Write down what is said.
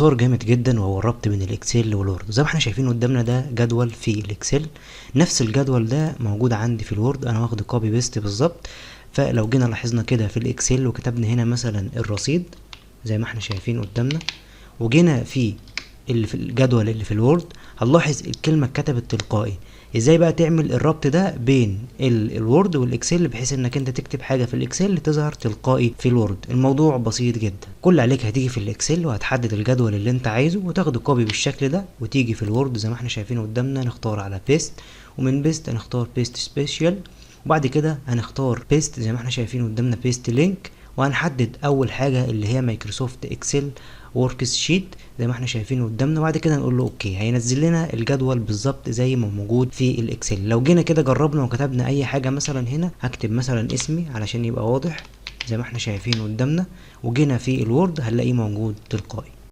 اختصار جامد جدا وهو الربط بين الاكسل والوورد. زي ما احنا شايفين قدامنا ده جدول في الاكسل، نفس الجدول ده موجود عندي في الوورد، انا واخد كوبي بيست بالظبط. فلو جينا لاحظنا كده في الاكسل وكتبنا هنا مثلا الرصيد زي ما احنا شايفين قدامنا، وجينا في اللي في الجدول اللي في الوورد، هنلاحظ الكلمه اتكتبت تلقائي. ازاي بقى تعمل الربط ده بين الوورد والاكسل بحيث انك انت تكتب حاجه في الاكسل تظهر تلقائي في الوورد؟ الموضوع بسيط جدا. كل عليك هتيجي في الاكسل وهتحدد الجدول اللي انت عايزه وتاخده كوبي بالشكل ده، وتيجي في الوورد زي ما احنا شايفين قدامنا نختار على بيست، ومن بيست هنختار بيست سبيشال، وبعد كده هنختار بيست زي ما احنا شايفين قدامنا بيست لينك، وهنحدد اول حاجه اللي هي مايكروسوفت اكسل وركس شيت زي ما احنا شايفين قدامنا، وبعد كده نقول له اوكي. هينزل لنا الجدول بالظبط زي ما موجود في الاكسل. لو جينا كده جربنا وكتبنا اي حاجه مثلا هنا، هكتب مثلا اسمي علشان يبقى واضح زي ما احنا شايفين قدامنا، وجينا في الوورد هنلاقيه موجود تلقائي.